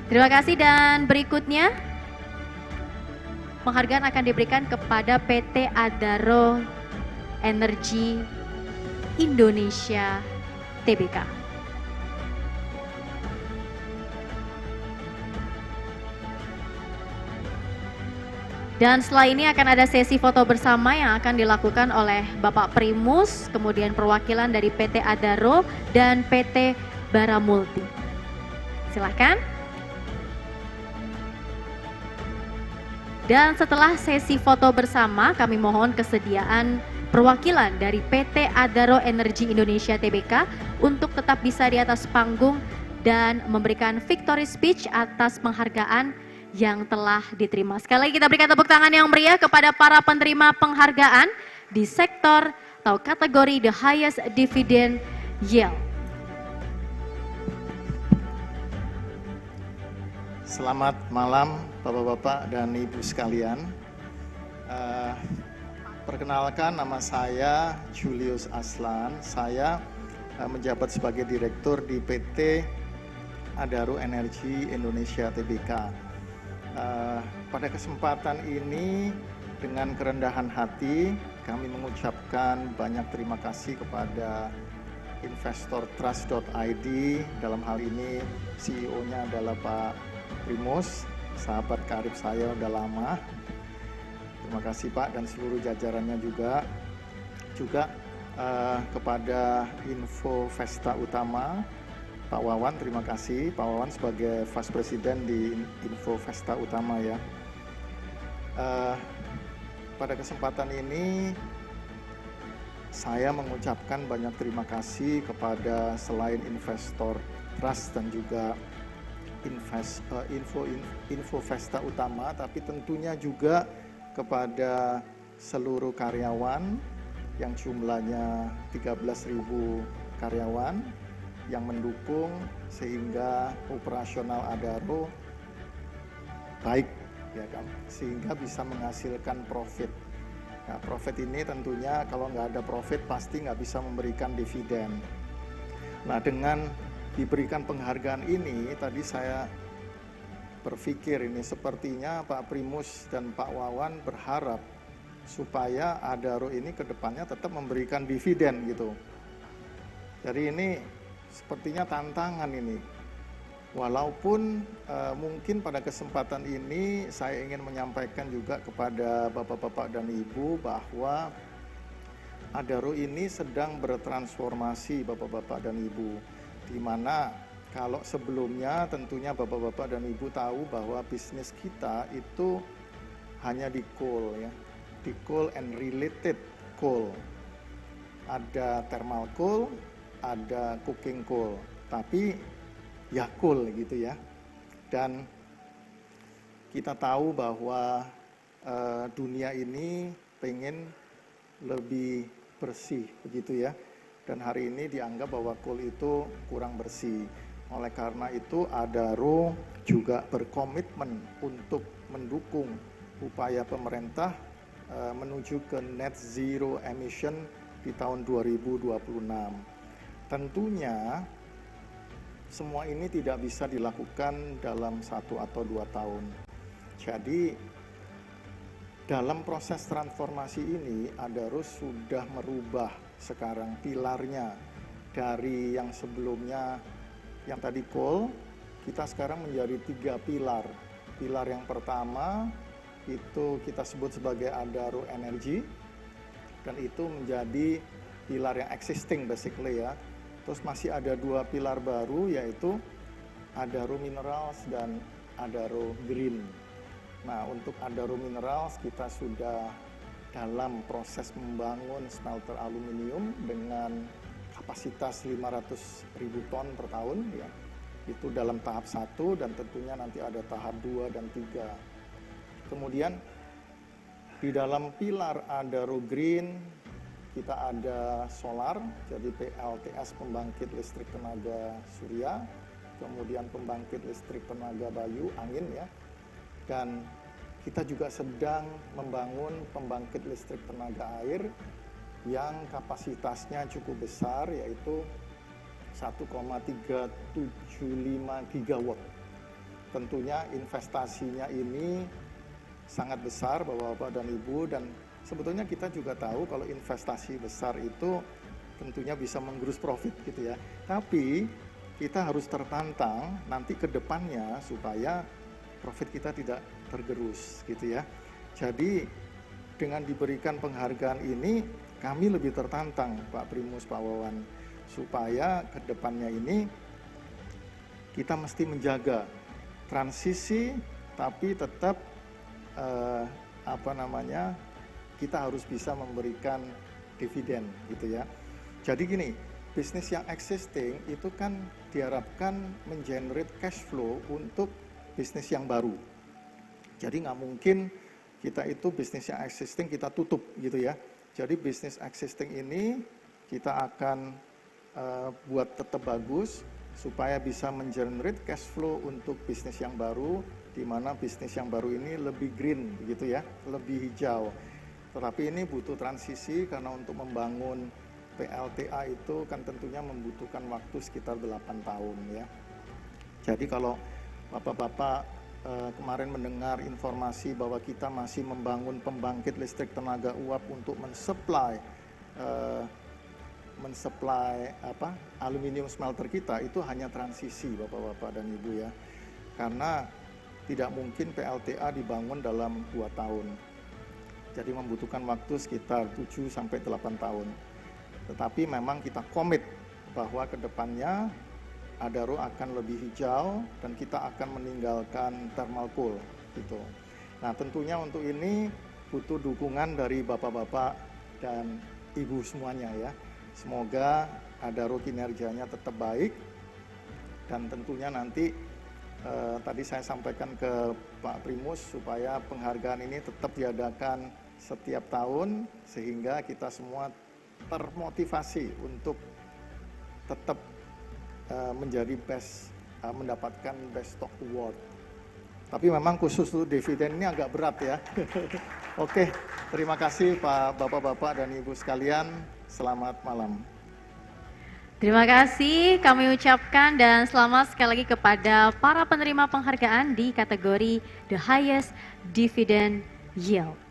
Terima kasih dan berikutnya penghargaan akan diberikan kepada PT Adaro Energi Indonesia Tbk. Dan setelah ini akan ada sesi foto bersama yang akan dilakukan oleh Bapak Primus, kemudian perwakilan dari PT Adaro dan PT Baramulti. Silakan. Dan setelah sesi foto bersama, kami mohon kesediaan perwakilan dari PT Adaro Energi Indonesia Tbk untuk tetap bisa di atas panggung dan memberikan victory speech atas penghargaan yang telah diterima. Sekali lagi kita berikan tepuk tangan yang meriah kepada para penerima penghargaan di sektor atau kategori The Highest Dividend Yield. Selamat malam Bapak-Bapak dan Ibu sekalian. Perkenalkan, nama saya Julius Aslan. Saya menjabat sebagai Direktur di PT Adaro Energi Indonesia Tbk. Pada kesempatan ini dengan kerendahan hati kami mengucapkan banyak terima kasih kepada investor Trust.id, dalam hal ini CEO-nya adalah Pak Primus, sahabat karib saya udah lama. Terima kasih Pak dan seluruh jajarannya juga kepada Info Vesta Utama, Pak Wawan, terima kasih Pak Wawan sebagai Vice President di Info Vesta Utama ya. Pada kesempatan ini saya mengucapkan banyak terima kasih kepada selain investor Trust dan juga Info Vesta Utama, tapi tentunya juga kepada seluruh karyawan yang jumlahnya 13.000 karyawan yang mendukung sehingga operasional Adaro baik ya kan, sehingga bisa menghasilkan profit. Nah, profit ini tentunya kalau nggak ada profit pasti nggak bisa memberikan dividen. Nah, dengan diberikan penghargaan ini tadi saya berpikir ini sepertinya Pak Primus dan Pak Wawan berharap supaya Adaro ini ke depannya tetap memberikan dividen gitu. Jadi ini sepertinya tantangan ini. Walaupun mungkin pada kesempatan ini saya ingin menyampaikan juga kepada Bapak-Bapak dan Ibu bahwa Adaro ini sedang bertransformasi Bapak-Bapak dan Ibu. Di mana kalau sebelumnya tentunya Bapak-Bapak dan Ibu tahu bahwa bisnis kita itu hanya di coal ya. Di coal and related coal. Ada thermal coal, ada coking coal, tapi ya coal gitu ya. Dan kita tahu bahwa dunia ini pengen lebih bersih begitu ya. Dan hari ini dianggap bahwa coal itu kurang bersih. Oleh karena itu Adaro juga berkomitmen untuk mendukung upaya pemerintah menuju ke net zero emission di tahun 2026. Tentunya semua ini tidak bisa dilakukan dalam 1 atau 2 tahun. Jadi dalam proses transformasi ini Adaro sudah merubah sekarang pilarnya dari yang sebelumnya yang tadi coal, kita sekarang menjadi 3 pilar. Pilar yang pertama itu kita sebut sebagai Adaro Energy, dan itu menjadi pilar yang existing basically ya. Terus masih ada 2 pilar baru yaitu Adaro Minerals dan Adaro Green. Nah, untuk Adaro Minerals kita sudah dalam proses membangun smelter aluminium dengan kapasitas 500.000 ton per tahun ya. Itu dalam tahap 1 dan tentunya nanti ada tahap 2 dan 3. Kemudian di dalam pilar Adaro Green kita ada solar, jadi PLTS pembangkit listrik tenaga surya, kemudian pembangkit listrik tenaga bayu, angin ya. Dan kita juga sedang membangun pembangkit listrik tenaga air yang kapasitasnya cukup besar yaitu 1,375 gigawatt. tentunya investasinya ini sangat besar Bapak-Bapak dan Ibu, dan sebetulnya kita juga tahu kalau investasi besar itu tentunya bisa menggerus profit gitu ya. Tapi kita harus tertantang nanti ke depannya supaya profit kita tidak tergerus gitu ya. Jadi dengan diberikan penghargaan ini kami lebih tertantang Pak Primus, Pak Wawan, supaya ke depannya ini kita mesti menjaga transisi tapi tetap kita harus bisa memberikan dividen gitu ya. Jadi gini, bisnis yang existing itu kan diharapkan mengenerate cash flow untuk bisnis yang baru. Jadi nggak mungkin kita itu bisnis yang existing kita tutup gitu ya. Jadi bisnis existing ini kita akan buat tetap bagus supaya bisa mengenerate cash flow untuk bisnis yang baru, di mana bisnis yang baru ini lebih green begitu ya, lebih hijau. Tetapi ini butuh transisi karena untuk membangun PLTA itu kan tentunya membutuhkan waktu sekitar 8 tahun ya. Jadi kalau Bapak-Bapak kemarin mendengar informasi bahwa kita masih membangun pembangkit listrik tenaga uap untuk mensuplai aluminium smelter kita, itu hanya transisi Bapak-Bapak dan Ibu ya. Karena tidak mungkin PLTA dibangun dalam 2 tahun. Jadi membutuhkan waktu sekitar 7-8 tahun. Tetapi memang kita komit bahwa ke depannya Adaro akan lebih hijau dan kita akan meninggalkan thermal coal gitu. Nah, tentunya untuk ini butuh dukungan dari Bapak-bapak dan Ibu semuanya ya. Semoga Adaro kinerjanya tetap baik dan tentunya nanti tadi saya sampaikan ke Pak Primus supaya penghargaan ini tetap diadakan setiap tahun sehingga kita semua termotivasi untuk tetap menjadi mendapatkan Best Stock Award. Tapi memang khusus untuk dividen ini agak berat ya. Oke, terima kasih Pak Bapak-Bapak dan Ibu sekalian. Selamat malam. Terima kasih kami ucapkan dan selamat sekali lagi kepada para penerima penghargaan di kategori The Highest Dividend Yield.